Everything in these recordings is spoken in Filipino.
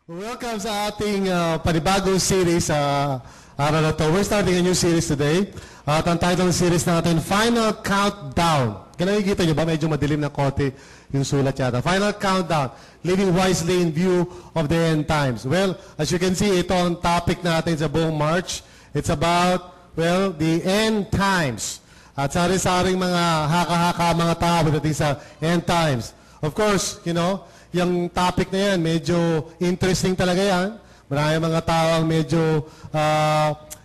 Welcome sa ating panibagong series sa araw na to. We're starting a new series today. At ang title ng series natin, Final Countdown. Nakikita nyo ba? Medyo madilim na konti yung sulat yata. Final Countdown, Living Wisely in View of the End Times. Well, as you can see, ito ang topic natin sa buong March. It's about, well, the end times. At sari-saring mga haka-haka mga tao pagdating sa end times. Of course, you know, yung topic na yan, medyo interesting talaga yan. Maraming mga tao ang medyo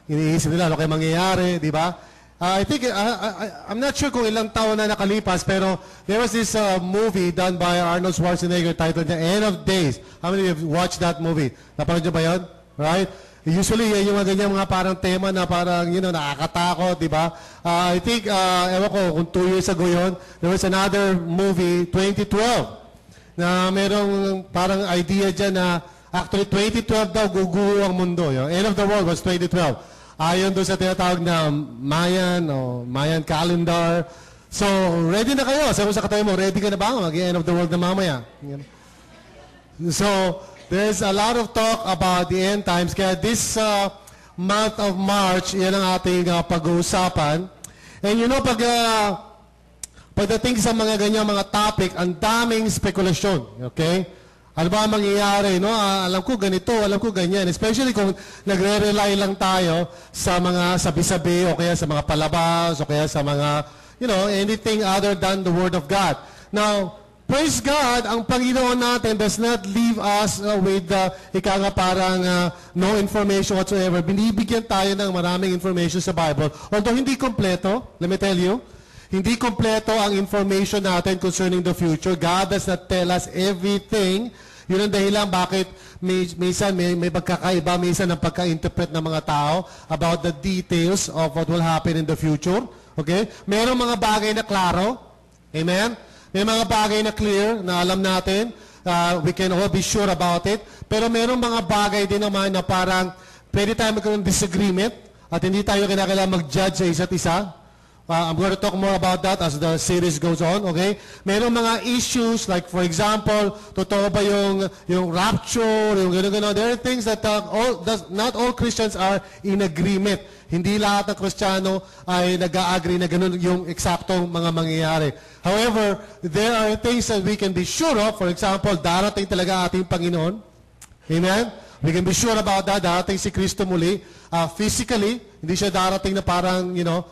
iniisip nila ano kayo mangyayari, di ba? I think, I'm not sure kung ilang taon na nakalipas, pero there was this movie done by Arnold Schwarzenegger titled The End of Days. How many of you have watched that movie? Napanood nyo ba yun? Right? Usually, yung mga ganyan mga parang tema na parang, you know, nakakatakot, di ba? I think, ewan ko, kung 2 years ago yun, there was another movie, 2012, na merong parang idea dyan na actually 2012 daw guguho ang mundo. Yung end of the world was 2012. Ayon doon sa tinatawag na Mayan calendar. So, ready na kayo. Sabi sa katayo mo, ready ka na ba? Mag-end of the world na mamaya. So, there's a lot of talk about the end times. Kaya this month of March, yan ang ating pag-uusapan. And you know, pagdating sa mga ganyan mga topic, ang daming spekulasyon. Okay? Ano ba ang mangyayari? No? Alam ko ganito, alam ko ganyan. Especially kung nagre-rely lang tayo sa mga sabi-sabi o kaya sa mga palabas o kaya sa mga, you know, anything other than the Word of God. Now, praise God, ang Panginoon natin does not leave us with parang no information whatsoever. Binibigyan tayo ng maraming information sa Bible. Although hindi kompleto, let me tell you, hindi kompleto ang information natin concerning the future. God does not tell us everything. Yun ang dahilan bakit minsan may pagkakaiba, minsan ang pagka-interpret ng mga tao about the details of what will happen in the future. Okay? Merong mga bagay na klaro. Amen? May mga bagay na clear, na alam natin. We can all be sure about it. Pero merong mga bagay din naman na parang pwede tayo magkaroon ng disagreement at hindi tayo kinakailangan mag-judge sa isa't isa. I'm going to talk more about that as the series goes on, okay? Merong mga issues, like for example, totoo ba yung rapture, yung gano'n-gano'n. There are things that not all Christians are in agreement. Hindi lahat ng Kristiyano ay nag-agree na gano'n yung eksaktong mga mangyayari. However, there are things that we can be sure of. For example, darating talaga ating Panginoon. Amen? We can be sure about that. Darating si Kristo muli. Physically, hindi siya darating na parang, you know,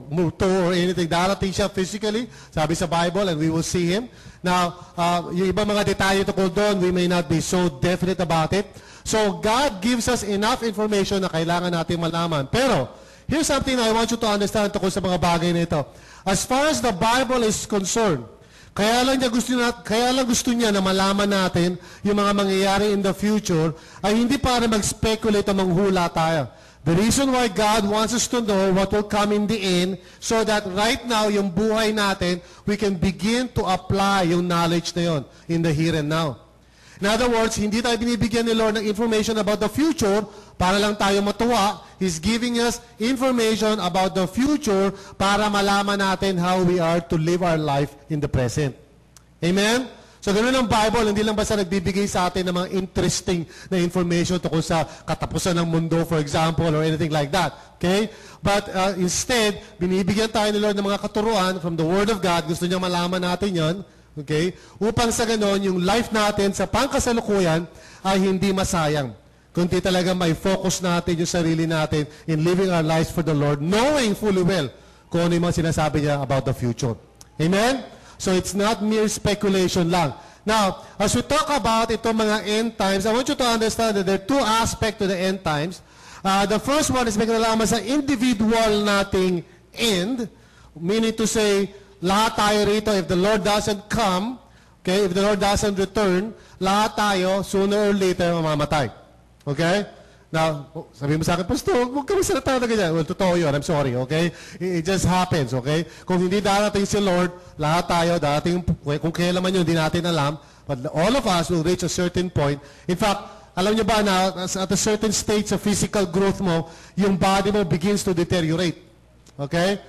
multo or anything. Darating siya physically, sabi sa Bible, and we will see Him. Now, yung ibang mga detalye tungkol doon, we may not be so definite about it. So, God gives us enough information na kailangan natin malaman. Pero, here's something I want you to understand tungkol sa mga bagay na ito. As far as the Bible is concerned, kaya lang gusto niya na malaman natin yung mga mangyayari in the future ay hindi para mag-speculate o manghula tayo. The reason why God wants us to know what will come in the end so that right now, yung buhay natin, we can begin to apply yung knowledge na yun in the here and now. In other words, hindi tayo binibigyan ni Lord ng information about the future para lang tayo matuwa. He's giving us information about the future para malaman natin how we are to live our life in the present. Amen? So, ganoon ang Bible, hindi lang basta nagbibigay sa atin ng mga interesting na information tungkol sa katapusan ng mundo, for example, or anything like that. Okay? But instead, binibigyan tayo ni Lord ng mga katuruan from the Word of God. Gusto niya malaman natin yon. Okay? Upang sa ganoon, yung life natin sa pangkasalukuyan ay hindi masayang. Kundi talaga may focus natin yung sarili natin in living our lives for the Lord, knowing fully well kung ano yung mga sinasabi niya about the future. Amen? So it's not mere speculation lang. Now, as we talk about itong mga end times, I want you to understand that there are two aspects to the end times. The first one is may kinalaman sa individual nating end, meaning to say, lahat tayo rito, if the Lord doesn't come, okay, if the Lord doesn't return, lahat tayo, sooner or later, mamamatay. Okay? Now, sabi mo sa akin, Pastor, huwag ka magsalita na ganyan. Well, totoo yun. I'm sorry, okay? It just happens, okay? Kung hindi darating si Lord, lahat tayo, darating, kung kailan man yun, hindi natin alam. But all of us will reach a certain point. In fact, alam niyo ba na at a certain stage of physical growth mo, yung body mo begins to deteriorate. Okay?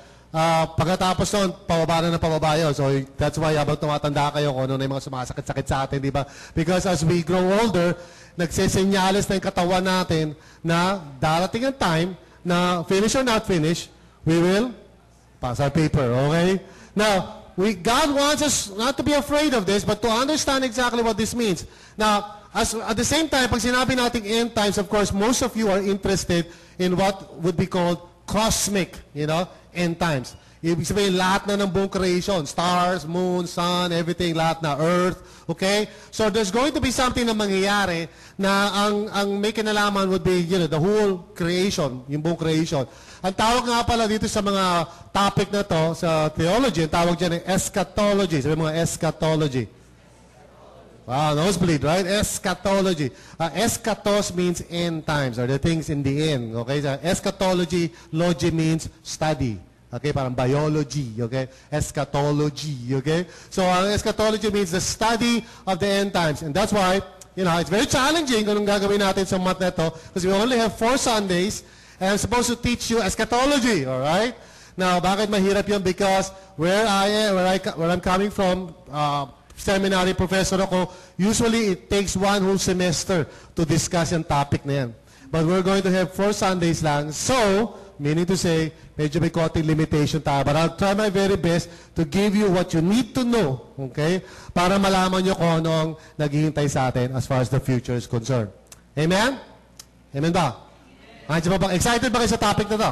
Pagkatapos nun, pababa na ng pababa yun. So that's why habang tumatanda kayo, kung ano na yung mga sumasakit-sakit sa atin, di ba? Because as we grow older, nagsisenyales na yung katawan natin na darating ang time na finish or not finish, we will pass our paper, okay? Now, God wants us not to be afraid of this, but to understand exactly what this means. Now, at the same time, pag sinabi natin end times, of course, most of you are interested in what would be called cosmic, end times. Ibig sabihin, lahat na ng buong creation, stars, moon, sun, everything, lahat na, earth, okay? So there's going to be something na mangyayari na ang may kinalaman would be, the whole creation, yung buong creation. Ang tawag nga pala dito sa mga topic na to, sa theology, ang tawag dyan ay eschatology. Sabi mga eschatology. Wow, nosebleed, right? Eschatology. Eschatos means end times, or the things in the end. Okay? So, eschatology, logy means study. Okay? Parang biology. Okay? Eschatology. Okay? So, eschatology means the study of the end times. And that's why, it's very challenging kung anong gagawin natin sa month na ito because we only have 4 Sundays and I'm supposed to teach you eschatology. Alright? Now, bakit mahirap yun? Because where I'm coming from, seminary professor ako, usually it takes 1 whole semester to discuss yung topic na yan. But we're going to have 4 Sundays lang. So, meaning to say, medyo may konting limitation tayo. But I'll try my very best to give you what you need to know, okay? Para malaman nyo kung anong naghihintay sa atin as far as the future is concerned. Amen? Amen ba? Amen. Excited ba kayo sa topic na to?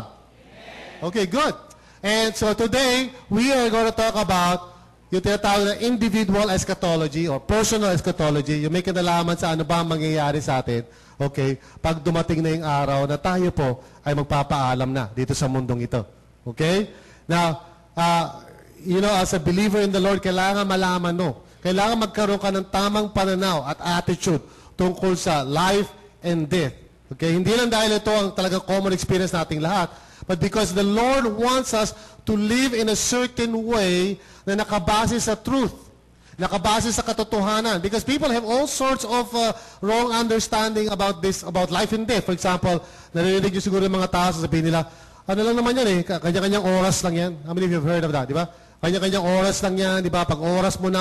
Okay, good. And so today, we are going to talk about yung tinatawag na individual eschatology or personal eschatology, yung may kinalaman sa ano ba ang mangyayari sa atin, okay, pag dumating na yung araw na tayo po ay magpapaalam na dito sa mundong ito. Okay? Now, as a believer in the Lord, kailangan malaman, kailangan magkaroon ka ng tamang pananaw at attitude tungkol sa life and death. Okay? Hindi lang dahil ito ang talagang common experience nating lahat, but because the Lord wants us to live in a certain way na nakabase sa truth, nakabase sa katotohanan. Because people have all sorts of wrong understanding about this, about life and death. For example, narinig nyo siguro yung mga tao, sasabihin nila, ano lang naman yan kanya-kanyang oras lang yan. How many of you have heard of that, di ba? Kanya-kanyang oras lang yan, di ba? Pag oras mo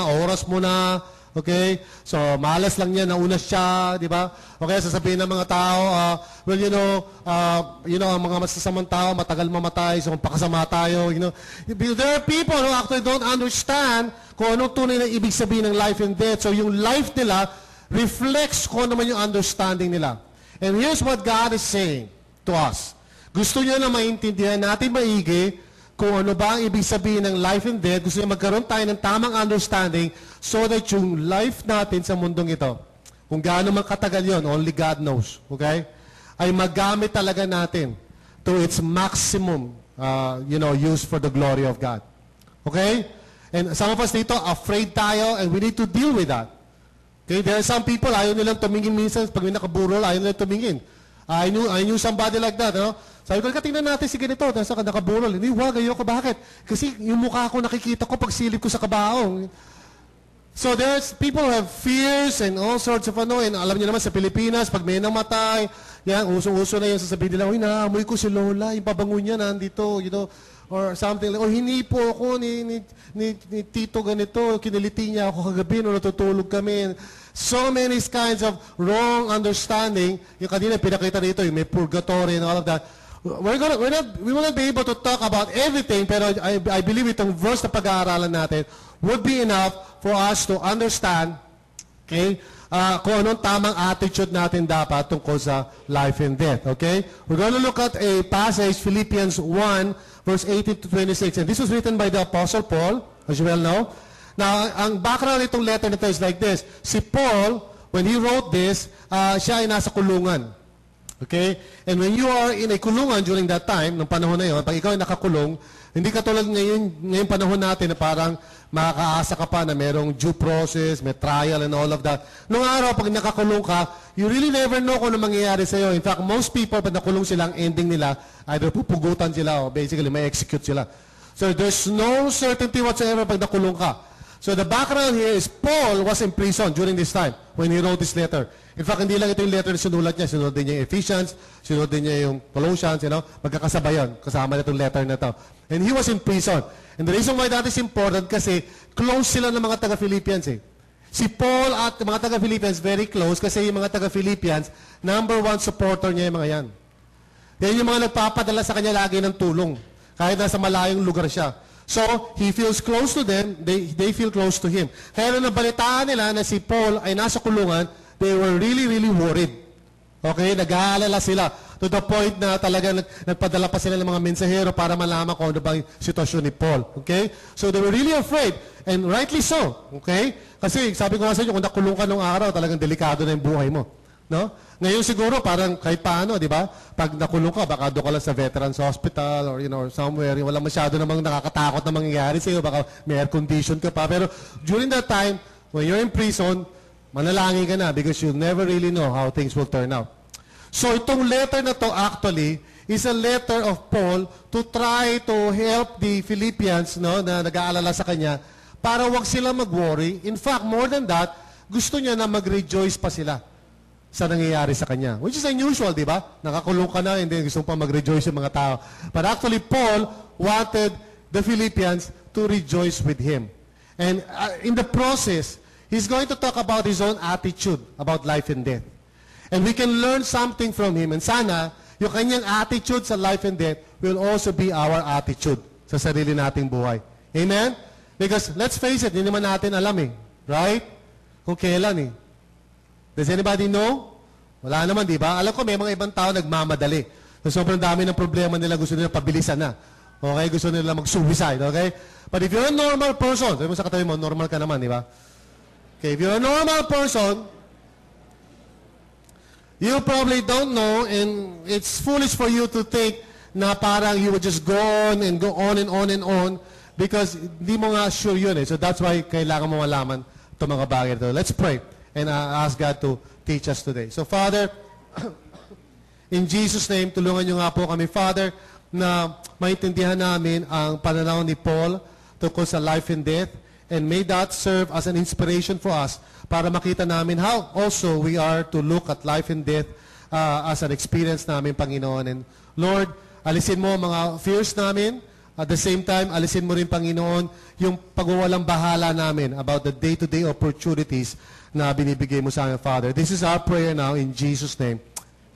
na, okay? So, malas lang yan, nauna siya, di ba? Okay, sasabihin ng mga tao, ang mga masasamang tao, matagal mamatay, so kung pakasama tayo, There are people who actually don't understand kung anong tunay na ibig sabihin ng life and death. So, yung life nila reflects kung ano man yung understanding nila. And here's what God is saying to us. Gusto niya na maintindihan natin maigi kung ano ba ang ibig sabihin ng life and death. Gusto niya magkaroon tayo ng tamang understanding so that yung life natin sa mundong ito, kung gaano man katagal yun, only God knows, okay, ay magamit talaga natin to its maximum, use for the glory of God. Okay? And some of us dito, afraid tayo and we need to deal with that. Okay? There are some people, ayaw nilang tumingin minsan, pag may nakaburol, ayaw nilang tumingin. I knew somebody like that, Sabi ko, tingnan natin si ganito, nasa nakaburol. Hindi, wag, ayoko, bakit? Kasi yung mukha ko nakikita ko pag silip ko sa kabaong. So there's people who have fears and all sorts of and alam niyo naman sa Pilipinas, pag may namatay, yan, usong-uso na yun, sasabihin nila, uy, naamoy ko si Lola, yung pabango niya nandito, or something like, hindi po ako ni Tito ganito, kiniliti niya ako kagabi, natutulog kami. So many kinds of wrong understanding. Yung kanina pinakita dito, yung may purgatory and all of that. We will not be able to talk about everything, pero I believe itong verse na pag-aaralan natin would be enough for us to understand, okay, kung anong tamang attitude natin dapat tungkol sa life and death, okay? We're going to look at a passage, Philippians 1, verse 18 to 26, and this was written by the Apostle Paul, as you well know. Now, ang background nitong letter nito is like this. Si Paul, when he wrote this, siya ay nasa kulungan. Okay? And when you are in a kulungan during that time, ng panahon na yun, pag ikaw ay nakakulong, hindi katulad ngayong panahon natin na parang makakaasa ka pa na merong due process, may trial and all of that. Noong araw, pag nakakulong ka, you really never know kung ano mangyayari sa'yo. In fact, most people, pag nakulong sila, ang ending nila, either pupugutan sila o basically may execute sila. So there's no certainty whatsoever pag nakulong ka. So the background here is Paul was in prison during this time when he wrote this letter. In fact, hindi lang ito yung letter na sinulat niya. Sinulat din niya yung Ephesians, sinulat din niya yung Colossians, magkakasabay yun. Kasama na itong letter na ito. And he was in prison. And the reason why that is important kasi close sila ng mga taga-Philippians eh. Si Paul at mga taga-Philippians very close kasi yung mga taga-Philippians, number one supporter niya yung mga yan. Yan yung mga nagpapadala sa kanya lagi ng tulong. Kahit nasa malayong lugar siya. So, he feels close to them, they feel close to him. Kaya nung nabalitaan nila na si Paul ay nasa kulungan, they were really, really worried. Okay? Nag-aalala sila. To the point na talaga nagpadala pa sila ng mga mensahero para malaman kung ano ba yung sitwasyon ni Paul. Okay? So, they were really afraid. And rightly so. Okay? Kasi sabi ko nga sa inyo, kung nakulong ka nung araw, talagang delikado na yung buhay mo. No? Ngayon siguro parang kahit paano, di ba? Pag nakulong ka, baka doon ka lang sa Veterans Hospital or somewhere, wala masyado namang nakakatakot na mangyayari sa iyo, baka may air condition ka pa. Pero during that time, when you're in prison, manalangin ka na because you never really know how things will turn out. So itong letter na to actually is a letter of Paul to try to help the Philippians na nag-aalala sa kanya para wag sila mag-worry. In fact, more than that, gusto niya na mag-rejoice pa sila sa nangyayari sa kanya. Which is unusual, di ba? Nakakulong ka na and then gusto pang mag-rejoice yung mga tao. But actually, Paul wanted the Philippians to rejoice with him. And in the process, he's going to talk about his own attitude about life and death. And we can learn something from him. And sana, yung kanyang attitude sa life and death will also be our attitude sa sarili nating buhay. Amen? Because let's face it, hindi naman natin alam eh. Right? Kung kailan eh. Does anybody know? Wala naman, di ba? Alam ko, may mga ibang tao nagmamadali. So, sobrang dami ng problema nila, gusto nila pabilisan na. Okay? Gusto nila mag-suicide, okay? But if you're a normal person, sabi mo sa katabi mo, normal ka naman, di ba? Okay, if you're a normal person, you probably don't know, and it's foolish for you to think na parang you would just go on and go on and on and on because hindi mo nga sure yun eh. So, that's why kailangan mo malaman itong mga bagay ito. Let's pray. And I ask God to teach us today. So, Father, in Jesus' name, tulungan niyo nga po kami, Father, na maintindihan namin ang pananaw ni Paul tungkol sa life and death. And may that serve as an inspiration for us para makita namin how also we are to look at life and death as an experience namin, Panginoon. And Lord, alisin mo mga fears namin. At the same time, alisin mo rin, Panginoon, yung pagwawalang bahala namin about the day-to-day opportunities na binibigay mo sa amin, Father. This is our prayer now in Jesus' name.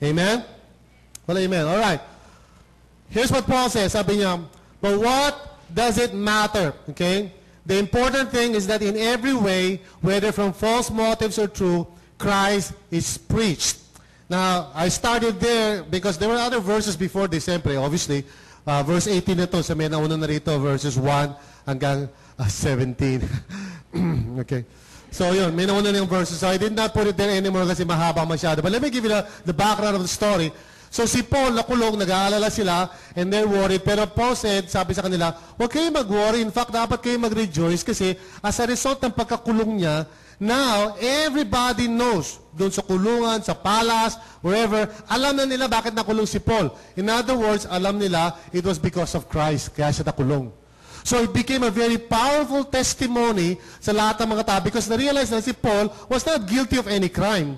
Amen? Well, amen. All right. Here's what Paul says. Sabi niya, but what does it matter? Okay? The important thing is that in every way, whether from false motives or true, Christ is preached. Now, I started there because there were other verses before this, siyempre, obviously. Verse 18 na to, sa may nauna na rito, verses 1 hanggang 17. Okay. So yun, may nauna na yung verses. So I did not put it there anymore kasi mahaba masyado. But let me give you the background of the story. So si Paul nakulong, nag-aalala sila, and they're worried. Pero Paul said, sabi sa kanila, huwag kayo mag-worry. In fact, dapat kayo mag-rejoice kasi as a result ng pagkakulong niya, now, everybody knows, doon sa kulungan, sa palace, wherever, alam na nila bakit nakulong si Paul. In other words, alam nila, it was because of Christ, kaya siya nakulong. So it became a very powerful testimony sa lahat ng mga tao because na-realize na si Paul was not guilty of any crime.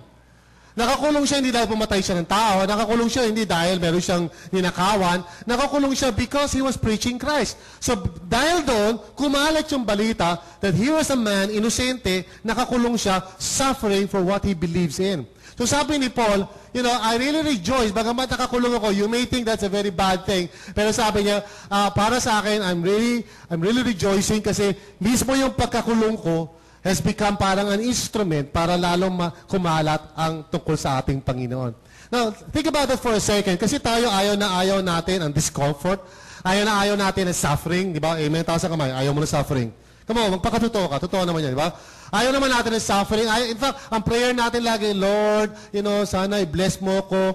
Nakakulong siya hindi dahil pumatay siya ng tao. Nakakulong siya hindi dahil meron siyang ninakawan. Nakakulong siya because he was preaching Christ. So dahil doon, kumalat yung balita that he was a man, inosente, nakakulong siya, suffering for what he believes in. So sabi ni Paul, I really rejoice. Bagamat nakakulong ako, you may think that's a very bad thing. Pero sabi niya, para sa akin, I'm really rejoicing kasi mismo yung pagkakulong ko has become parang an instrument para lalong kumalat ang tungkol sa ating Panginoon. Now, think about it for a second. Kasi tayo ayaw natin ang discomfort. Ayaw natin ang suffering. Di ba? Amen. Taas ang kamay. Ayaw mo na suffering. Come on, magpakatotoo ka. Totoo naman yan, di ba? Ayaw naman natin ng suffering. In fact, ang prayer natin lagi, Lord, sana i-bless mo ko,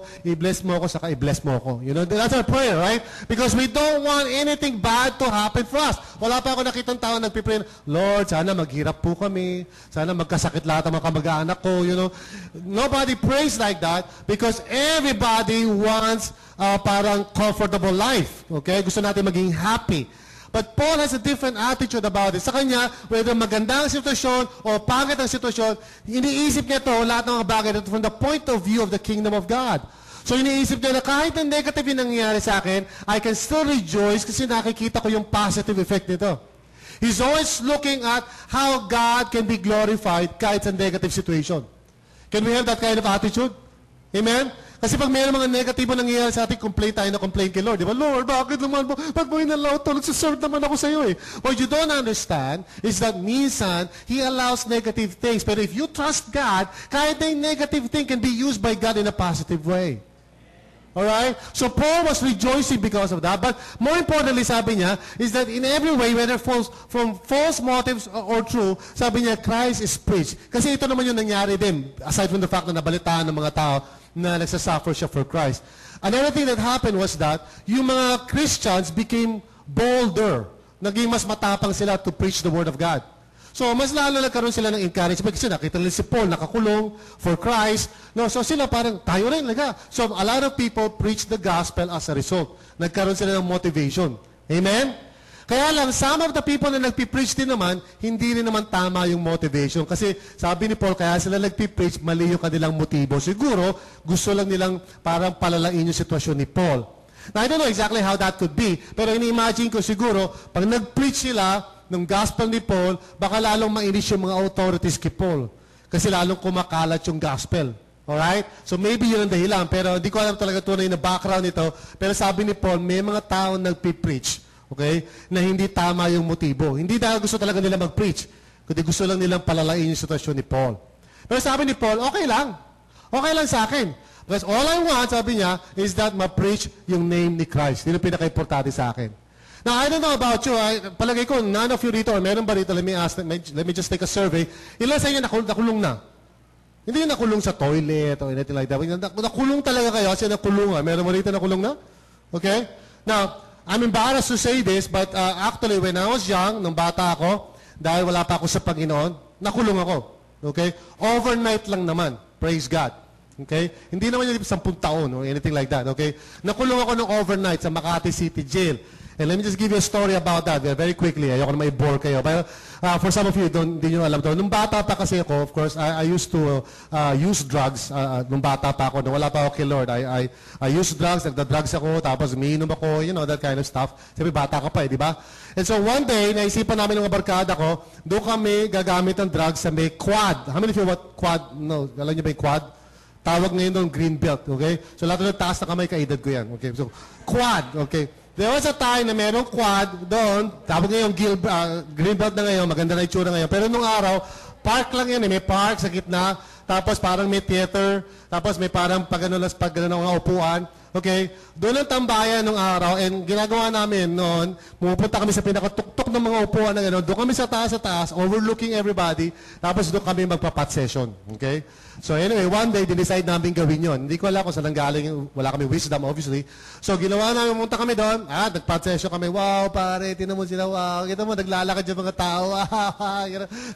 saka i-bless mo ko. That's our prayer, right? Because we don't want anything bad to happen for us. Wala pa ako nakitang tao nagpipray, Lord, sana maghirap po kami, sana magkasakit lahat ang mga kamag-anak ko, Nobody prays like that because everybody wants parang comfortable life. Okay? Gusto natin maging happy. But Paul has a different attitude about it. Sa kanya, whether maganda ang sitwasyon o pangit ang sitwasyon, iniisip niya ito, lahat ng mga bagay from the point of view of the kingdom of God. So iniisip niya na kahit ang negative yung nangyayari sa akin, I can still rejoice kasi nakikita ko yung positive effect nito. He's always looking at how God can be glorified kahit sa negative situation. Can we have that kind of attitude? Amen? Kasi pag mayroon mga negatibo nangyayari sa atin, complain tayo na complain kay Lord. Di ba? Lord, bakit naman mo? Pag mo inalaw ito, nagsaserve naman ako sa iyo eh. What you don't understand is that minsan, He allows negative things. Pero if you trust God, kahit na yung negative thing can be used by God in a positive way. Alright? So Paul was rejoicing because of that. But more importantly, sabi niya, is that in every way, whether from false motives or true, sabi niya, Christ is preached. Kasi ito naman yung nangyari din, aside from the fact na nabalitaan ng mga tao na nagsasuffer siya for Christ. Another thing that happened was that yung mga Christians became bolder. Naging mas matapang sila to preach the Word of God. So, mas lalo nagkaroon sila ng encouragement kasi nakita nila si Paul nakakulong for Christ. No, so sila parang, tayo rin. So, a lot of people preach the gospel as a result. Nagkaroon sila ng motivation. Amen? Kaya lang, some of the people na nagpipreach din naman, hindi rin naman tama yung motivation. Kasi sabi ni Paul, kaya sila nagpipreach, mali yung kanilang motibo. Siguro, gusto lang nilang parang palalain yung sitwasyon ni Paul. Now, I don't know exactly how that could be. Pero ini-imagine ko siguro, pag nag-preach sila ng gospel ni Paul, baka lalong mainis yung mga authorities kay Paul. Kasi lalong kumakalat yung gospel. Alright? So maybe yun ang dahilan. Pero hindi ko alam talaga tunay na background nito. Pero sabi ni Paul, may mga tao nagpipreach. Okay? Na hindi tama yung motibo. Hindi dahil gusto talaga nila mag-preach. Kundi gusto lang nilang palalain yung sitwasyon ni Paul. Pero sabi ni Paul, okay lang. Okay lang sa akin. Because all I want, sabi niya, is that ma-preach yung name ni Christ. Yun yung pinaka-importante sa akin. Now, I don't know about you. Palagay ko, none of you rito, or meron ba rito, let me just take a survey. Ilan sa inyo nakulong na? Hindi yung nakulong sa toilet or anything like that. Nakulong talaga kayo kasi nakulong. Meron mo rito nakulong na? Okay? Now, I'm embarrassed to say this, but actually, when I was young, nung bata ako, dahil wala pa ako sa Panginoon, nakulong ako. Okay? Overnight lang naman. Praise God. Okay? Hindi naman yung 10 taon or anything like that. Okay? Nakulong ako ng overnight sa Makati City Jail. And let me just give you a story about that very quickly. Ayoko na mai-bore kayo. But for some of you, hindi nyo alam to. Nung bata pa kasi ako, of course, I used to use drugs. Nung bata pa ako, nung wala pa ako kay Lord, I used drugs, nagda-drugs ako, tapos umiinom ako, you know, that kind of stuff. Sabi, bata ka pa di ba? And so one day, naisipan namin ng mga barkada ko, doon kami gagamit ng drugs sa may quad. How many of you what quad? No, alam niyo ba yung quad? Tawag ngayon doon, green belt, okay? So lahat ng taas na kamay, kaedad ko yan. Okay, so quad, okay? There was a time na merong quad doon, tapos ngayon greenbelt na ngayon, maganda na itsura ngayon. Pero nung araw, park lang yan, may park sa gitna, tapos parang may theater, tapos may parang pag-ano mga upuan. Okay? Doon ang tambayan nung araw, and ginagawa namin noon, pumupunta kami sa pinakatuktok ng mga upuan na gano'n, doon kami sa taas, overlooking everybody, tapos doon kami magpa-pot session. Okay? So anyway, one day, dinicide namin gawin yon. Hindi ko alam kung saan galing, wala kami wisdom, obviously. So ginawa namin, pumunta kami doon, nag-pot session kami, wow, pare, tinan mo sila, wow, kita mo, naglalakad yung mga tao,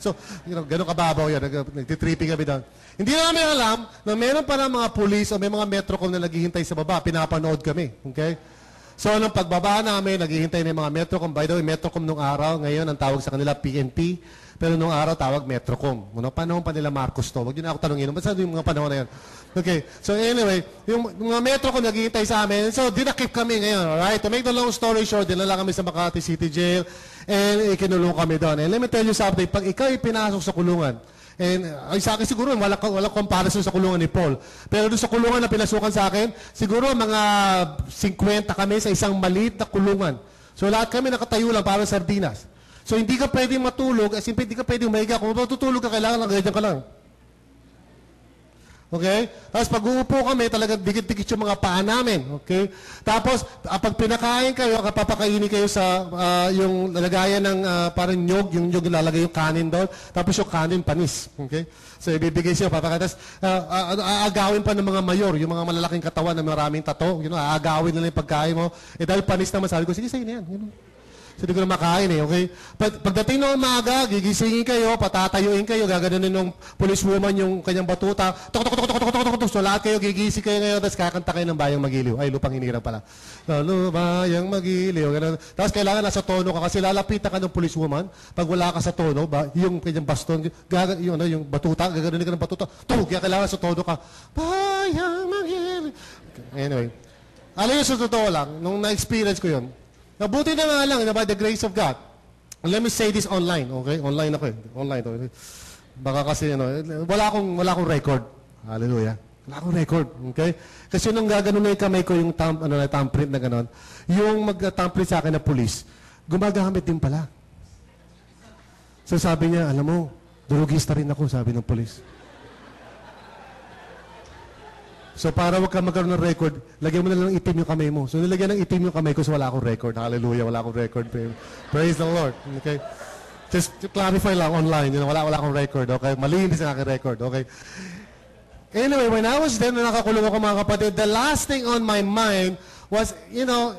so, gano'n kababaw yan, nagtitripping kami doon. Hindi namin alam na meron pa ng mga police o may mga Metrocom na naghihintay sa baba, pinapanood kami. Okay? So, nung pagbaba namin, naghihintay na yung mga Metrocom. By the way, Metrocom nung araw, ngayon, ang tawag sa kanila PNP. Pero nung araw, tawag Metrocom. Nung panahon pa nila Marcos to. Huwag yun ako tanongin. Basta yung mga panahon na yun. Okay. So, anyway, yung mga Metrocom naghihintay sa amin. So, dinakip kami ngayon. Alright? To make the long story short, dinala kami sa Makati City Jail. And ikinulong kami doon. And let me tell you something. Pag ikaw ipinasok sa kulungan, and sa akin siguro, walang comparison sa kulungan ni Paul. Pero doon sa kulungan na pinasukan sa akin, siguro mga 50 kami sa isang maliit na kulungan. So lahat kami nakatayo lang parang sardinas. So hindi ka pwedeng matulog, simply hindi ka pwedeng mahiga. Kung matutulog ka, kailangan lang, ganyan ka lang. Okay? Tapos pag uupo kami, talagang dikit-dikit yung mga paa namin. Okay? Tapos, pag pinakain kayo, kapapakainin kayo sa yung lalagayan ng parang nyog, yung nyog ilalagay yung kanin doon. Tapos yung kanin panis. Okay? So, ibibigay siya, papakain. Tapos, aagawin pa ng mga mayor, yung mga malalaking katawan na maraming tato. You know, aagawin nila yung pagkain mo. Eh, dahil panis naman, sabi ko, sige, sa'yo na yan. You know? So, hindi ko na makain eh, okay? Pagdating ng umaga, gigisingin kayo, patatayuin kayo, gaganunin ng policewoman yung kanyang batuta. Tok, tok, tok, tok, tok, tok, tok, tok. So, lahat kayo, gigising kayo ngayon, tapos kakanta kayo ng Bayang Magiliw. Ay, Lupang Hinirang pala. Bayang Magiliw. Ganun. Tapos kailangan nasa tono ka kasi lalapitan ka ng policewoman. Pag wala ka sa tono, yung kanyang baston, yung batuta, gaganunin ka ng batuta. Kaya kailangan sa tono ka. Bayang Magiliw. Anyway. Alam niyo, sa totoo lang, nung na-experience ko yun, nabuti na nga lang, by the grace of God. Let me say this online, okay? Online ako eh. Online to. Baka kasi, wala akong record. Hallelujah. Wala akong record, okay? Kasi nung gaganon na yung kamay ko, yung thumbprint na ganon, yung mag-thumbprint sa akin na police, gumagamit din pala. So sabi niya, alam mo, durugista rin ako, sabi ng police. So para wag ka magkaroon ng record, lagyan mo na lang itim yung kamay mo. So nilagyan ng itim yung kamay ko, so wala akong record. Hallelujah, wala akong record. Praise the Lord. Okay? Just to clarify lang online, wala akong record. Okay? Malinis ang aking record. Okay? Anyway, when I was there, nakakulong ako mga kapatid, the last thing on my mind was,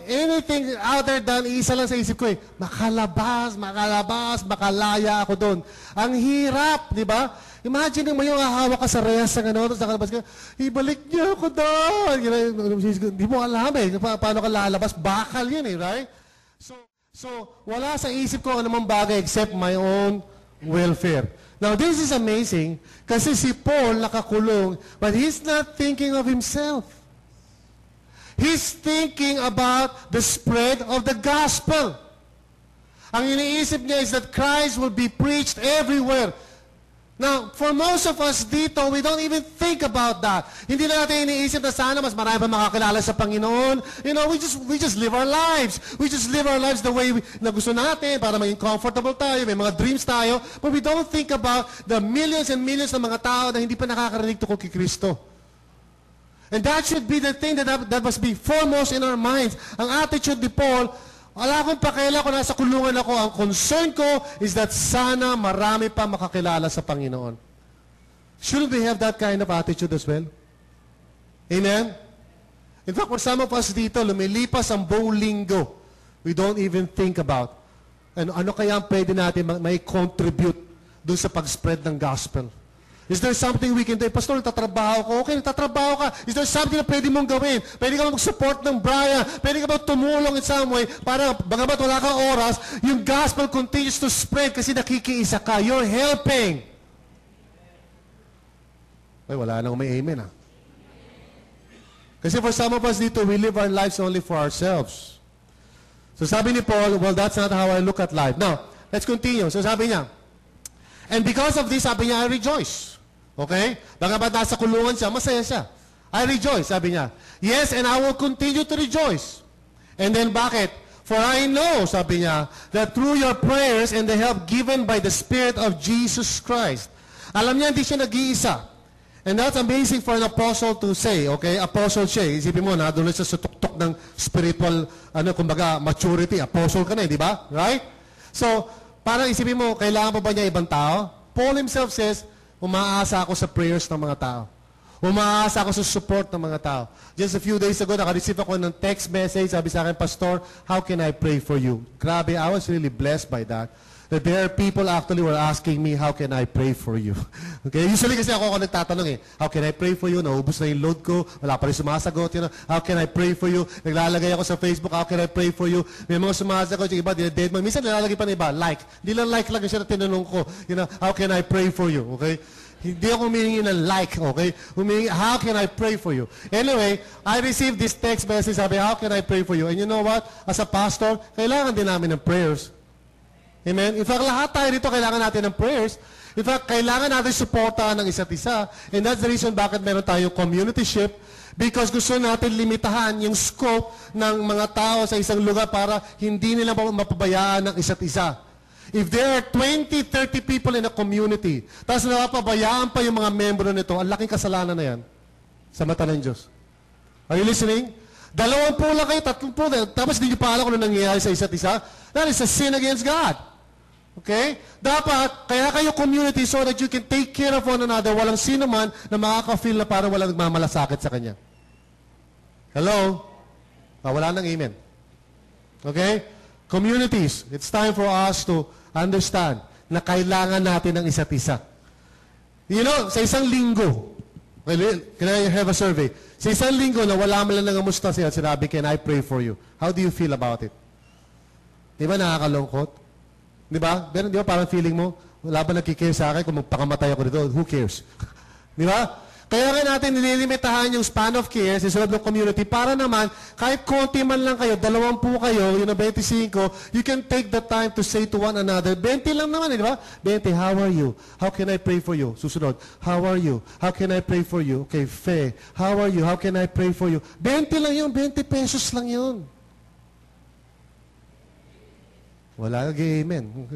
anything other than isa lang sa isip ko makalabas, makalaya ako doon. Ang hirap, di ba? Imagine mo yung hahawak ka sa reyas sa tapos nakalabas ka, ibalik niyo ako doon. Hindi mo alam paano ka lalabas. Bakal yan right? So, wala sa isip ko anumang bagay except my own welfare. Now, this is amazing kasi si Paul nakakulong, but he's not thinking of himself. He's thinking about the spread of the gospel. Ang iniisip niya is that Christ will be preached everywhere. Now, for most of us dito, we don't even think about that. Hindi na natin iniisip na sana mas marami pa makakilala sa Panginoon. We just live our lives. We just live our lives the way na gusto natin para maging comfortable tayo, may mga dreams tayo. But we don't think about the millions and millions ng mga tao na hindi pa nakakarinig tungkol kay Kristo. And that should be the thing that must be foremost in our minds. Ang attitude ni Paul, wala akong pakialam kung nasa kulungan ako. Ang concern ko is that sana marami pa makakilala sa Panginoon. Shouldn't we have that kind of attitude as well? Amen? In fact, for some of us dito, lumilipas ang buong linggo. We don't even think about ano kaya ang pwede natin may contribute doon sa pag-spread ng gospel. Is there something we can do? Pastor, nagtatrabaho ko. Okay, nagtatrabaho ka. Is there something na pwede mong gawin? Pwede ka mag-support ng Brian. Pwede ka ba tumulong in some way para bagamat wala kang oras, yung gospel continues to spread kasi nakikiisa ka. You're helping. Ay, wala nang may amen Kasi for some of us dito, we live our lives only for ourselves. So sabi ni Paul, well, that's not how I look at life. Now, let's continue. So sabi niya, and because of this, sabi niya, I rejoice. Okay? Bagamat nasa kulungan siya, masaya siya. I rejoice, sabi niya. Yes, and I will continue to rejoice. And then bakit? For I know, sabi niya, that through your prayers and the help given by the Spirit of Jesus Christ. Alam niya, hindi siya nag-iisa. And that's amazing for an apostle to say, okay? Apostle siya. Isipin mo, doon siya sa tuktok ng spiritual, kumbaga, maturity. Apostle ka na, di ba? Right? So, parang isipin mo, kailangan pa ba niya ibang tao? Paul himself says, umaasa ako sa prayers ng mga tao. Umaasa ako sa support ng mga tao. Just a few days ago, naka-receive ako ng text message. Sabi sa akin, Pastor, how can I pray for you? Grabe, I was really blessed by that. That there are people actually were asking me, how can I pray for you? Okay? Usually kasi ako nagtatanong how can I pray for you? Naubos na yung load ko. Wala pa rin sumasagot. How can I pray for you? Naglalagay ako sa Facebook, how can I pray for you? May mga sumasagot. Yung iba, dead man. Minsan nilalagay pa ng iba, like. Hindi lang like lang siya na tinanong ko. How can I pray for you? Okay? Hindi ako humihingi ng like, okay? Humihingi, how can I pray for you? Anyway, I received this text message, sabi, how can I pray for you? And you know what? As a pastor, kailangan din namin ng prayers. Amen? In fact, lahat tayo dito kailangan natin ng prayers. In fact, kailangan natin supportahan ng isa't isa. And that's the reason bakit meron tayong community ship. Because gusto natin limitahan yung scope ng mga tao sa isang lugar para hindi nila mapabayaan ng isa't isa. If there are 20, 30 people in a community, tapos napapabayaan pa yung mga membro nito, ang laking kasalanan na yan sa mata ng Diyos. Are you listening? 20 lang kayo, 30, tapos hindi nyo pa alam kung ano nangyayari sa isa't isa. That is a sin against God. Okay? Dapat, kaya kayo community so that you can take care of one another. Walang sino man na makaka-feel na parang walang nagmamalasakit sa kanya. Hello? Wala nang amen. Okay? communities, it's time for us to understand na kailangan natin ng isa't isa. You know, sa isang linggo, can I have a survey? Sa isang linggo na wala man lang nangamusta siya, sinabi, can I pray for you? How do you feel about it? Di ba nakakalungkot? Di ba? Di ba parang feeling mo, wala ba nagkikare sa akin kung magpakamatay ako dito? Who cares? Di ba? Kaya nga natin nililimitahan yung span of care sa loob ng community para naman, kahit konti man lang kayo, 20 kayo, 25, you can take the time to say to one another, 20 lang naman, di ba? 20, how are you? How can I pray for you? Susunod, how are you? How can I pray for you? Okay, Fe, how are you? How can I pray for you? 20 lang yun, 20 pesos lang yun. Wala nag-amen.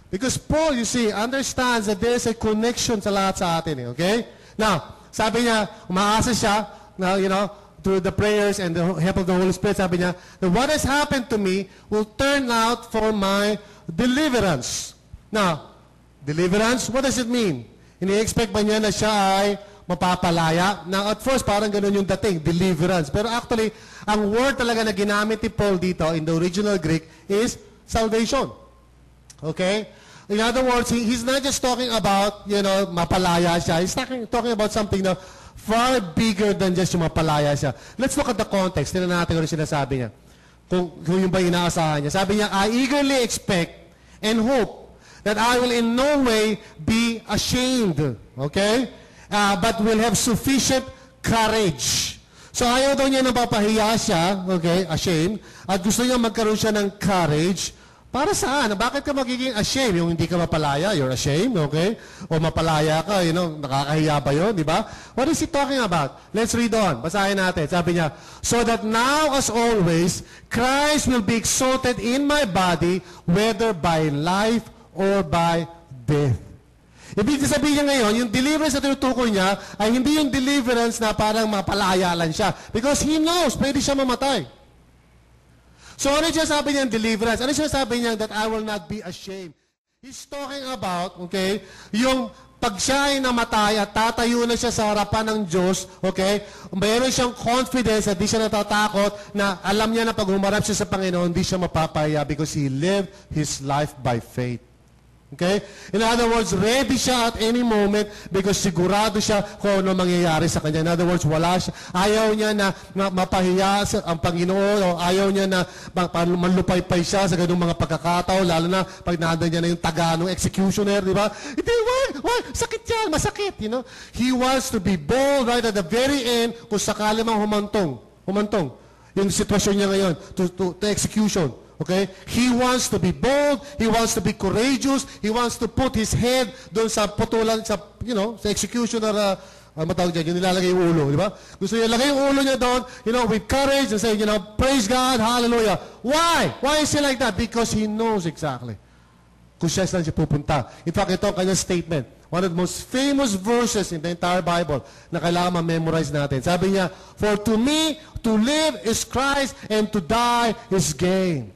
Because Paul, you see, understands that there is a connection sa lahat sa atin, okay? Now, sabi niya, umaasa siya, now, you know, through the prayers and the help of the Holy Spirit, sabi niya, that what has happened to me will turn out for my deliverance. Now, deliverance, what does it mean? Ini-expect ba niya na siya ay mapapalaya? Now, at first, parang ganun yung dating, deliverance. Pero actually, ang word talaga na ginamit ni Paul dito in the original Greek is salvation. Okay? In other words, he's not just talking about, you know, mapalaya siya. He's talking about something na far bigger than just yung mapalaya siya. Let's look at the context. Tingnan natin kung sinasabi niya. Kung yung ba inaasahan niya. Sabi niya, I eagerly expect and hope that I will in no way be ashamed. Okay? But will have sufficient courage. So ayaw daw niya napapahiya siya, okay, ashamed, at gusto niya magkaroon siya ng courage. Para saan? Bakit ka magiging ashamed? Yung hindi ka mapalaya, you're ashamed, okay? O mapalaya ka, you know, nakakahiya ba yun, di ba? What is he talking about? Let's read on. Basahin natin. Sabi niya, so that now as always, Christ will be exalted in my body, whether by life or by death. Ibig sabihin niya ngayon, yung deliverance na tinutukoy niya ay hindi yung deliverance na parang mapalaya lang siya. Because he knows, pwede siya mamatay. So ano siya sabi niya deliverance? Ano siya sabi niya that I will not be ashamed? He's talking about, okay, yung pag siya ay namatay at tatayo na siya sa harapan ng Diyos, okay, mayroon siyang confidence at di siya natatakot na alam niya na pag humarap siya sa Panginoon, di siya mapapaya because he lived his life by faith. Okay? In other words, ready siya at any moment because sigurado siya kung ano mangyayari sa kanya. In other words, wala siya. Ayaw niya na mapahiya ang Panginoon o ayaw niya na manlupaypay siya sa ganung mga pagkakataon, lalo na pag nandun niya na yung taganong executioner, di ba? Hindi, wag, sakit yan, masakit, you know? He wants to be bold right at the very end kung sakali mang humantong yung sitwasyon niya ngayon to execution. Okay? He wants to be bold, he wants to be courageous, he wants to put his head doon sa putulan, sa, you know, sa executioner, matawag dyan, yung nilalagay yung ulo, di ba? Gusto niya lagay yung ulo niya doon, you know, with courage and say, you know, praise God, hallelujah. Why? Why is he like that? Because he knows exactly kung siya saan siya pupunta. In fact, ito ang kanyang statement. One of the most famous verses in the entire Bible na kailangan ma-memorize natin. Sabi niya, for to me, to live is Christ and to die is gain.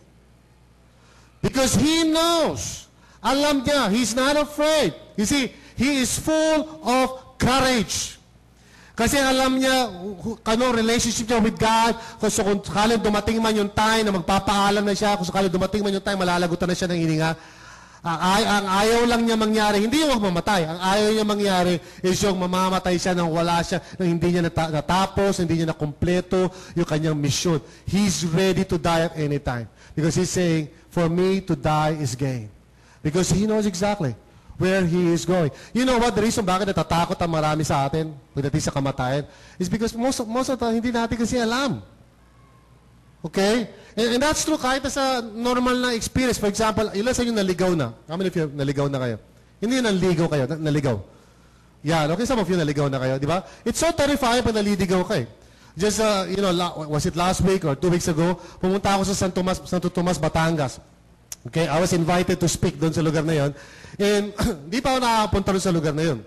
Because he knows. Alam niya. He's not afraid. You see, he is full of courage. Kasi alam niya anong relationship niya with God. Kung sakaling dumating man yung time na magpapaalam na siya, kung sakaling dumating man yung time, malalagutan na siya ng hininga. Ang ayaw lang niya mangyari, hindi yung mamatay. Ang ayaw niya mangyari is yung mamamatay siya nang wala siya, nang hindi niya natapos, hindi niya nakumpleto yung kanyang mission. He's ready to die at any time. Because he's saying, for me to die is gain. Because he knows exactly where he is going. You know what? The reason bakit natatakot ang marami sa atin pagdating sa kamatayan is because most of the time, hindi natin kasi alam. Okay? And that's true kahit sa normal na experience. For example, ilan sa inyo naligaw na? How many of you naligaw na kayo? Hindi naligaw kayo, naligaw. Yan, okay, some of you naligaw na kayo, di ba? It's so terrifying pag naligaw kayo. Just, you know, was it last week or 2 weeks ago, pumunta ako sa Santo Tomas, Batangas. Okay, I was invited to speak doon sa lugar na yon. And di pa ako nakapunta doon sa lugar na yon.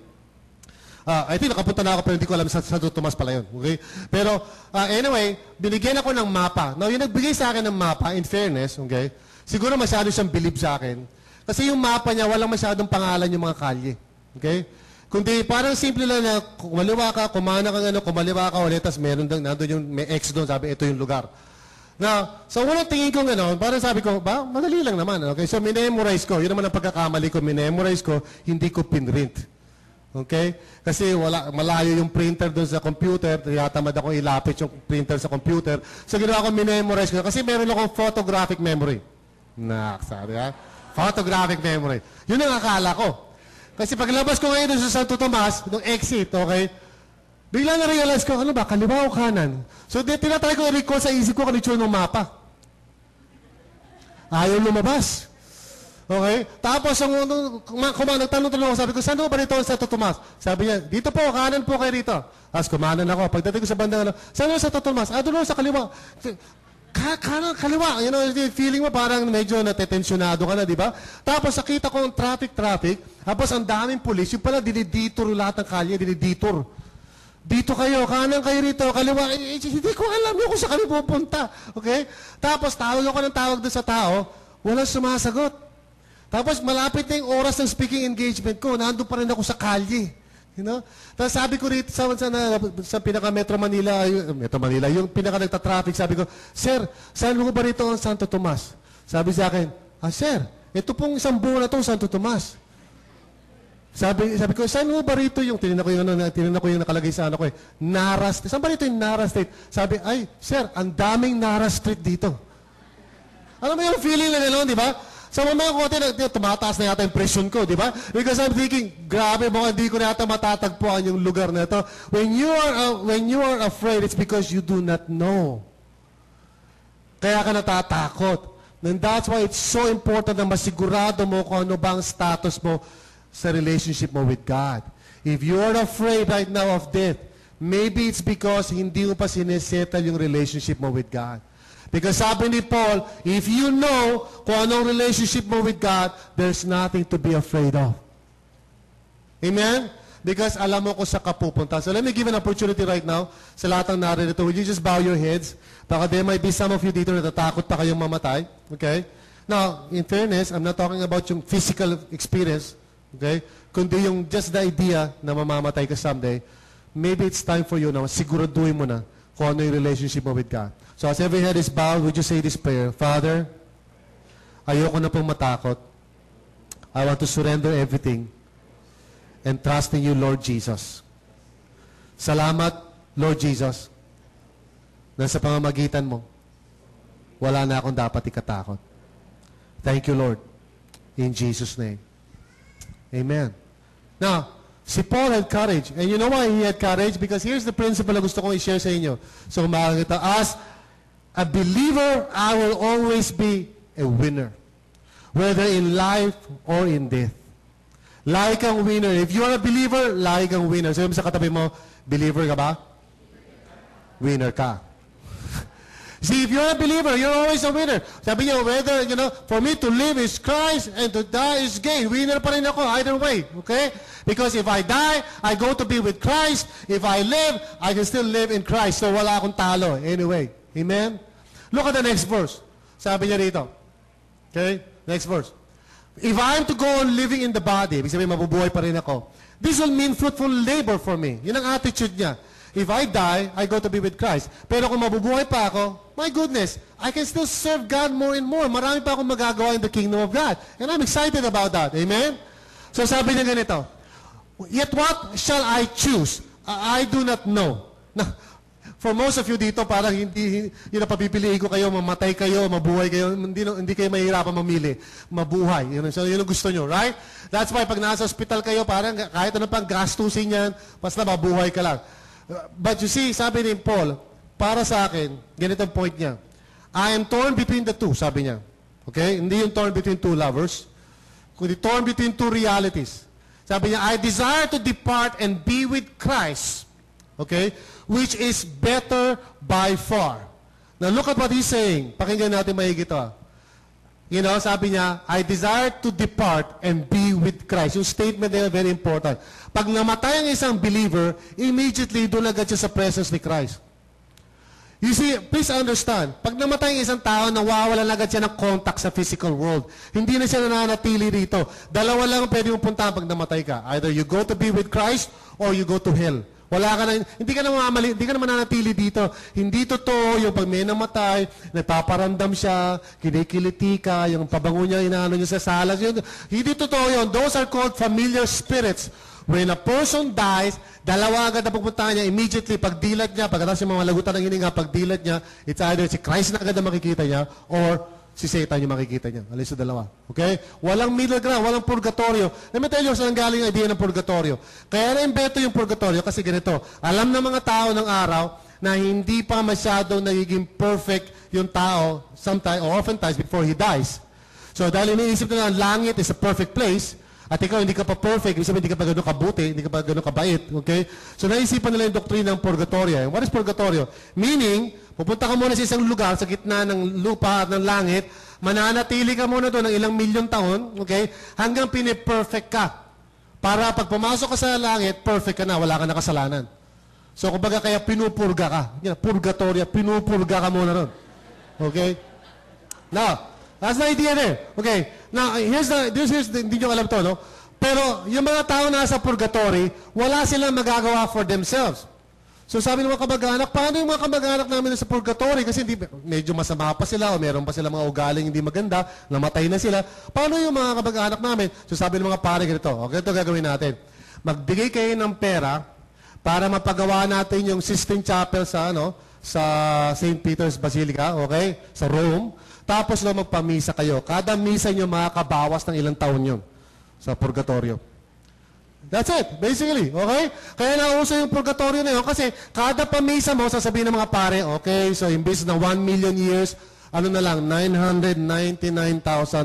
I think nakapunta na ako pero hindi ko alam sa Santo Tomas pala yun. Okay? Pero anyway, binigyan ako ng mapa. Now, yung nagbigay sa akin ng mapa, in fairness, okay, siguro masyado siyang believe sa akin. Kasi yung mapa niya, walang masyadong pangalan yung mga kalye. Okay? Kundi parang simple lang na kumaliwa ka, kumana ka, kumaliwa ka ulit, tapos meron nandun yung may X doon, sabi, ito yung lugar. Now, so unang tingin ko gano'n, parang sabi ko, madali lang naman. Okay, so minemorize ko. Yun naman ang pagkakamali ko, minemorize ko, hindi ko pinrint. Okay? Kasi malayo yung printer doon sa computer, yatamad ako ilapit yung printer sa computer. So ginawa ko, minemorize ko. Kasi meron akong photographic memory. Sabi ha? Photographic memory. Yun ang akala ko. Kasi paglabas ko ngayon doon sa Santo Tomas, nung exit, okay, bigla na-realize ko, ano ba, kaliwa o kanan? So, tinatry ko i-recall sa isip ko kung itsura ng mapa. Ayaw lumabas. Okay? Tapos, nagtanong-tanong ako, sabi ko, saan ba rito ang Santo Tomas? Sabi niya, dito po, kanan po kayo rito. Tapos, kumanan ako. Pagdating ko sa bandang, saan ang Santo Tomas? Doon sa kaliwa. Kanan, kaliwa. You know, feeling mo parang medyo natetensyonado ka na, di ba? Tapos, nakita ko ang traffic. Tapos, ang daming pulis. Yung pala, diniditor lahat ng kalye, diniditor. Dito kayo, kanan kayo rito, kaliwa. Hindi ko alam yun kung saan kami pupunta. Okay? Tapos, tawag ako ng tawag doon sa tao, walang sumasagot. Tapos, malapit na yung oras ng speaking engagement ko, nandun pa rin ako sa kalye. You know? Tapos, sabi ko rito sa pinaka-Metro Manila, yung pinaka-nagta-traffic, sabi ko, Sir, saan mo ba rito ang Santo Tomas? Sabi sa akin, Sir, ito pong isang buo na itong Santo Tomas. Sabi ko, saan mo ba rito yung, tinignan ko yung nakalagay sa ano ko Nara Street. Saan ba rito yung Nara Street? Sabi, sir, ang daming Nara Street dito. Alam mo yung feeling na gano'n, di ba? Sa mga kote, tumataas na yata yung presyon ko, di ba? Because I'm thinking, grabe mo, hindi ko na yata matatagpuan yung lugar na ito. When you are afraid, it's because you do not know. Kaya ka natatakot. And that's why it's so important na masigurado mo kung ano bang status mo sa relationship mo with God. If you are afraid right now of death, maybe it's because hindi mo pa sinesettle yung relationship mo with God. Because sabi ni Paul, if you know kung anong relationship mo with God, there's nothing to be afraid of. Amen? Because alam mo kung saan ka pupunta. So let me give an opportunity right now sa lahat ng narito. Will you just bow your heads? Baka there might be some of you dito na natatakot pa kayong mamatay. Okay? Now, in fairness, I'm not talking about yung physical experience. Okay? Kundi yung just the idea na mamamatay ka someday, maybe it's time for you na siguraduhin mo na kung ano yung relationship mo with God. So as every head is bowed, would you say this prayer? Father, ayoko na pong matakot. I want to surrender everything and trust in you, Lord Jesus. Salamat, Lord Jesus, na sa pamamagitan mo, wala na akong dapat ikatakot. Thank you, Lord. In Jesus' name. Amen. Now, si Paul had courage. And you know why he had courage? Because here's the principle na gusto kong i-share sa inyo. So, makakita, as a believer, I will always be a winner. Whether in life or in death. Lagi kang winner. If you are a believer, lagi kang winner. Sabi mo sa katabi mo, believer ka ba? Winner ka. See, if you're a believer, you're always a winner. Sabi niyo, whether, for me to live is Christ and to die is gain. Winner pa rin ako, either way. Okay? Because if I die, I go to be with Christ. If I live, I can still live in Christ. So wala akong talo. Anyway. Amen? Look at the next verse. Sabi niya rito. Okay? Next verse. If I'm to go on living in the body, ibig sabihin, mabubuhay pa rin ako. This will mean fruitful labor for me. Yun ang attitude niya. If I die, I go to be with Christ. Pero kung mabubuhay pa ako, my goodness, I can still serve God more and more. Marami pa akong magagawa in the kingdom of God. And I'm excited about that. Amen? So sabi niya ganito, yet what shall I choose? I do not know. Now, for most of you dito, parang hindi yun ang papipiliin ko kayo, mamatay kayo, mabuhay kayo, hindi kayo mahirapan mamili. Mabuhay. So yun ang gusto nyo, right? That's why pag nasa hospital kayo, parang kahit ano pang gastusin yan, basta mabuhay ka lang. But you see, sabi ni Paul, para sa akin, ganito ang point niya. I am torn between the two, sabi niya. Okay? Hindi yung torn between two lovers, kundi torn between two realities. Sabi niya, I desire to depart and be with Christ. Okay? Which is better by far. Now look at what he's saying. Pakinggan natin mahigit ito. Sabi niya, I desire to depart and be with Christ. Yung statement na very important. Pag namatay ang isang believer, immediately doon agad siya sa presence ni Christ. You see, please understand, pag namatay ang isang tao, nawawalan agad siya ng contact sa physical world. Hindi na siya nananatili rito. Dalawa lang pwede mong puntahan pag namatay ka. Either you go to be with Christ or you go to hell. Wala ka na, hindi ka na mamamali, hindi ka na mananatili dito. Hindi totoo yung pag may namatay, nagpaparamdam siya, kinikiliti ka, yung pabango niya, inaano niya sa salas. Yun, hindi totoo yun. Those are called familiar spirits. When a person dies, dalawa agad na pupunta niya, immediately, pagdilat niya, pagkatapos yung mga lagutan ng hininga, pagdilat niya, it's either si Christ na agad na makikita niya, or si Satan yung makikita niya. Alis sa dalawa. Okay? Walang middle ground, walang purgatorio. Let me tell you, saan galing ang idea ng purgatorio? Kaya na-imbeto yung purgatorio kasi ganito, alam ng mga tao ng araw na hindi pa masyadong nagiging perfect yung tao sometimes or oftentimes before he dies. So dahil iniisip na ang langit is a perfect place, at ikaw hindi ka pa perfect, ibig sabihin hindi ka pa gano'ng kabuti, hindi ka pa gano'ng kabait. Okay? So naisipan nila yung doktrina ng purgatorio. What is purgatorio? Meaning, pupunta ka muna sa isang lugar, sa gitna ng lupa at ng langit, mananatili ka muna doon ng ilang milyong taon, okay? Hanggang piniperfect ka. Para pag pumasok ka sa langit, perfect ka na, wala ka na kasalanan. So, kumbaga kaya pinupurga ka. Purgatorio, pinupurga ka muna doon. Okay? Now, that's the idea there. Okay. Now, hindi nyo alam to, no? Pero, yung mga tao nasa purgatory, wala silang magagawa for themselves. So sabi ng mga kamag-anak, paano yung mga kamag-anak namin sa purgatory? Kasi medyo masama pa sila o meron pa sila mga ugaling hindi maganda, namatay na sila. Paano yung mga kamag-anak namin? So sabi ng mga pare, ganito, okay, ito gagawin natin. Magbigay kayo ng pera para mapagawa natin yung Sistine Chapel sa, sa St. Peter's Basilica, okay? Sa Rome. Tapos magpamisa kayo. Kada misa nyo makakabawas ng ilang taon yun sa purgatorio. That's it, basically. Okay? Kaya nauso yung purgatorio na yun kasi kada pamisa mo, sasabihin ng mga pare, okay, so imbis na 1 million years, ano na lang, 999,999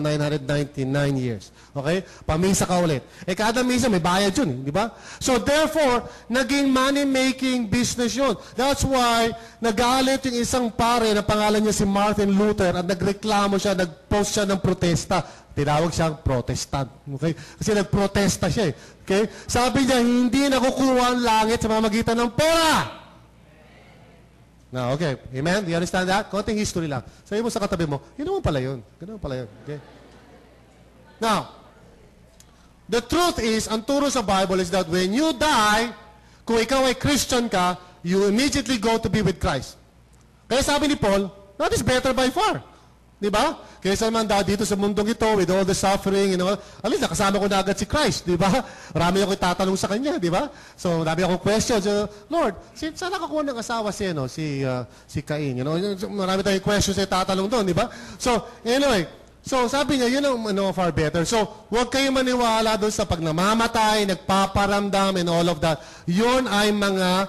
years. Okay? Pamisa ka ulit. Eh, kada misa may bayad yun, di ba? So, therefore, naging money-making business yun. That's why, nagalit yung isang pare na pangalan niya si Martin Luther at nagreklamo siya, nag-post siya ng protesta. Tinawag siyang protestant. Okay? Kasi nagprotesta siya eh. Okay? Sabi niya, hindi nakukuha ang langit sa pamamagitan ng pera. Now, okay. Amen? Do you understand that? Konting history lang. Sabi mo sa katabi mo, yun naman pala yun. Yun naman pala yun. Okay? Now, the truth is, ang turo sa Bible is that when you die, kung ikaw ay Christian ka, you immediately go to be with Christ. Kaya sabi ni Paul, that is better by far. Di ba? Kaysa naman dito sa mundong ito, with all the suffering, at least nakasama ko na agad si Christ, di ba? Marami akong itatanong sa Kanya, di ba? So, marami akong questions. Lord, saan nakakuha ng asawa si Cain? Marami tayong questions na itatanong doon, di ba? So, anyway, so sabi niya, yun ang far better. So, huwag kayong maniwala doon sa pag namamatay, nagpaparamdam, and all of that. Yun ay mga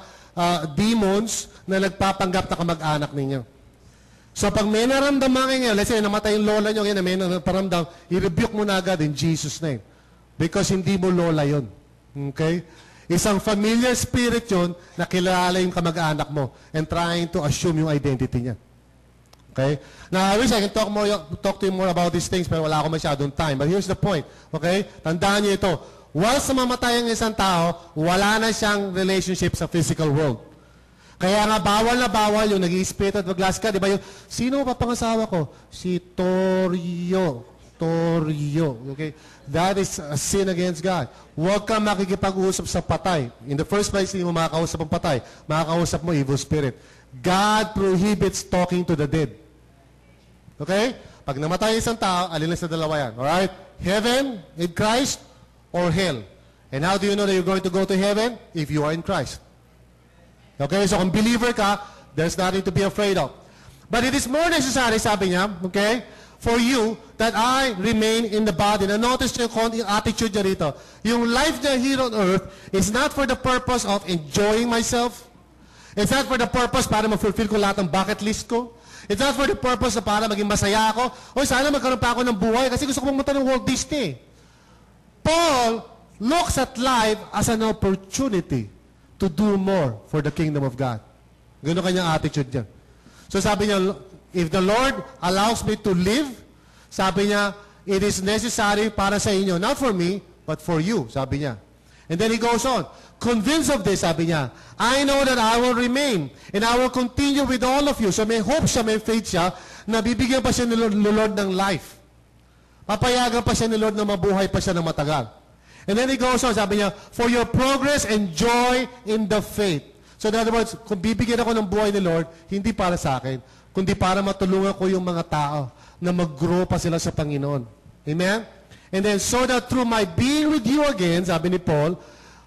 demons na nagpapanggap na kamag-anak ninyo. So, pag may naramdaman kayo ngayon, let's say, namatay yung lola nyo ngayon, may naparamdam, i-rebuke mo na agad in Jesus' name. Because hindi mo lola yun. Okay? Isang familiar spirit yun na kilala yung kamag-anak mo and trying to assume yung identity niya. Okay? Now, I wish I can talk to you more about these things, pero wala ako masyadong time. But here's the point. Okay? Tandaan niyo ito. Once mamatay ang isang tao, wala na siyang relationship sa physical world. Kaya nga, bawal na bawal yung nag-i-spit at mag-glass ka. Di ba yung, sino pa pangasawa ko? Si Torio. Okay? That is a sin against God. Huwag ka makikipag-usap sa patay. In the first place, hindi mo makakausap ang patay. Makakausap mo evil spirit. God prohibits talking to the dead. Okay? Pag namatay isang tao, alin lang sa dalawa yan. Alright? Heaven in Christ or hell. And how do you know that you're going to go to heaven? If you are in Christ. Okay, so kung believer ka, there's nothing to be afraid of. But it is more necessary, sabi niya, okay, for you that I remain in the body. Now notice yung attitude niya rito. Yung life niya here on earth is not for the purpose of enjoying myself. It's not for the purpose para ma-fulfill ko lahat ng bucket list ko. It's not for the purpose na para maging masaya ako. O sana magkaroon pa ako ng buhay kasi gusto ko pumunta ng Walt Disney. Paul looks at life as an opportunity to do more for the kingdom of God. Ganun kanyang attitude niya. So sabi niya, if the Lord allows me to live, sabi niya, it is necessary para sa inyo, not for me, but for you, sabi niya. And then he goes on, convinced of this, sabi niya, I know that I will remain, and I will continue with all of you. So may hope siya, may faith siya, na bibigyan pa siya ni Lord ng life. Papayagan pa siya ni Lord na mabuhay pa siya ng matagal. And then he goes on, sabi niya, for your progress and joy in the faith. So in other words, kung bibigyan ako ng buhay ni Lord, hindi para sa akin, kundi para matulungan ko yung mga tao na mag-grow pa sila sa Panginoon. Amen? And then, so that through my being with you again, sabi ni Paul,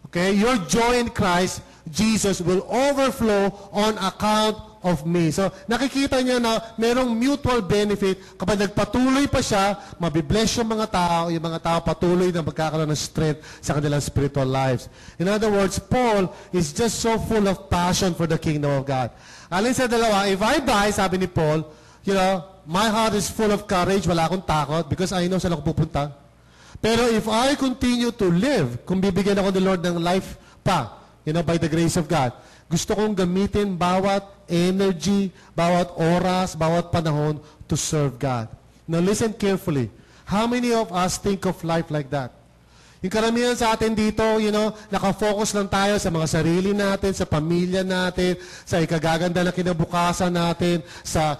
okay, your joy in Christ, Jesus, will overflow on account of me. So, nakikita niya na merong mutual benefit. Kapag nagpatuloy pa siya, mabibless yung mga tao patuloy na magkakaroon ng strength sa kanilang spiritual lives. In other words, Paul is just so full of passion for the kingdom of God. Alin sa dalawa, if I die, sabi ni Paul, you know, my heart is full of courage, wala akong takot, because I know saan ako pupunta. Pero if I continue to live, kung bibigyan ako ng Lord ng life pa, you know, by the grace of God, gusto kong gamitin bawat energy, bawat oras, bawat panahon to serve God. Now listen carefully. How many of us think of life like that? Yung karamihan sa atin dito, you know, nakafocus lang tayo sa mga sarili natin, sa pamilya natin, sa ikagaganda na kinabukasan natin, sa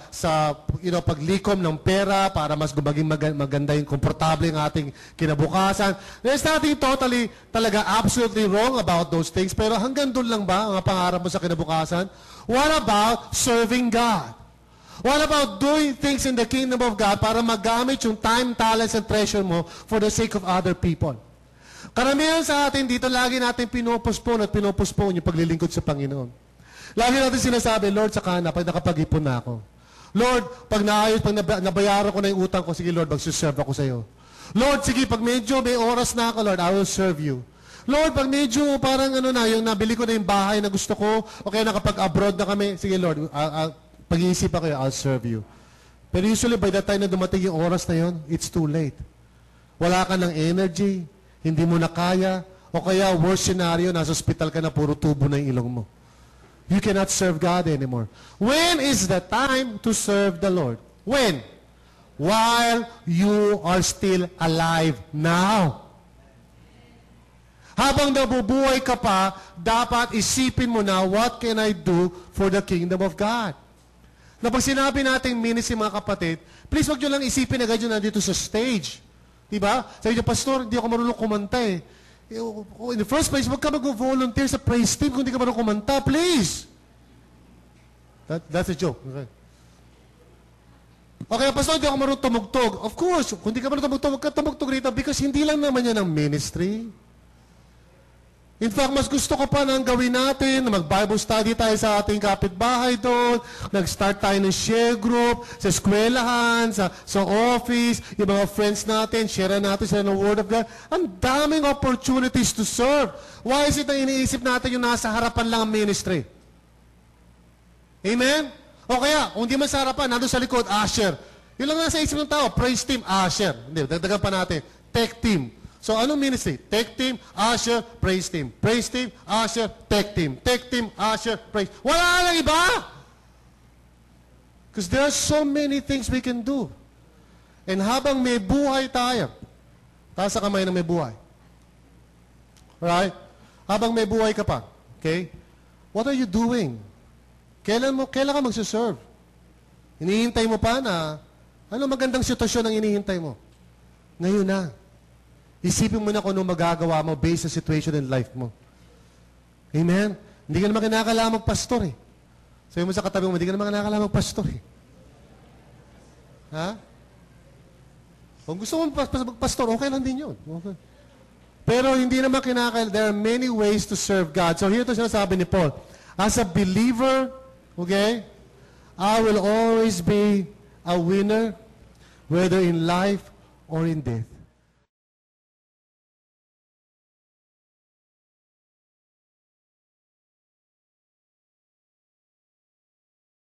you know, paglikom ng pera para mas maging maganda yung komportable yung ating kinabukasan. There's nothing talaga absolutely wrong about those things, pero hanggang doon lang ba ang pangarap mo sa kinabukasan? What about serving God? What about doing things in the kingdom of God para magamit yung time, talents, and treasure mo for the sake of other people? Karamihan sa atin dito, lagi natin pinopostpone yung paglilingkod sa Panginoon. Lagi natin sinasabi, Lord, saka na, pag nakapag-ipon na ako. Lord, pag nabayaran ko na yung utang ko, sige Lord, magsuserve ako sa iyo. Lord, sige, pag medyo may oras na ako, Lord, I will serve you. Lord, pag medyo parang yung nabili ko na yung bahay na gusto ko, o kaya nakapag-abroad na kami, sige Lord, pag-iisip ako, I'll serve you. Pero usually, by the time na dumating yung oras na yun, it's too late. Wala ka ng energy, hindi mo na kaya, o kaya worst scenario, nasa hospital ka na, puro tubo na yung ilong mo. You cannot serve God anymore. When is the time to serve the Lord? When? While you are still alive now. Habang nabubuhay ka pa, dapat isipin mo na, what can I do for the kingdom of God? Na pag sinabi natin ministry, mga kapatid, please wag nyo lang isipin agad yun nandito sa stage. Diba? Sabi niyo, Pastor, hindi ako marunong kumanta eh. In the first place, wag ka mag-volunteer sa praise team kung hindi ka marunong kumanta. Please! That's a joke. Okay, Pastor, hindi ako marunong tumugtog. Of course, kung hindi ka marunong tumugtog, wag ka tumugtog rito because hindi lang naman yan ang ministry. In fact, mas gusto ko pa nang gawin natin, na mag-Bible study tayo sa ating kapitbahay doon, nag-start tayo ng share group, sa eskwelahan, sa office, yung mga friends natin, share natin sila ng Word of God. Ang daming opportunities to serve. Why is it na iniisip natin yung nasa harapan lang ang ministry? Amen? O kaya, kung di man sa harapan, nandun sa likod, usher. Yun lang nasa isip ng tao, praise team, usher. Hindi, dagdagan pa natin, tech team. So, anong ministry? Tech team, usher, praise team. Praise team, usher, tech team. Tech team, usher, praise. Wala lang iba! Because there are so many things we can do. And habang may buhay tayo, taas sa kamay na may buhay. Right? Habang may buhay ka pa, okay? What are you doing? Kailan ka magsiserve? Hinihintay mo pa na, ano magandang sitwasyon ang hinihintay mo? Ngayon na. Isipin mo na kung anong magagawa mo based sa situation in life mo. Amen? Hindi ka naman kinakailangan magpastor eh. Sabi mo sa katabi mo, hindi ka naman kinakailangan magpastor eh. Ha? Kung gusto mo magpastor, okay lang din yun. Okay. Pero hindi naman kinakailangan. There are many ways to serve God. So here ito sinasabi ni Paul. As a believer, okay, I will always be a winner, whether in life or in death.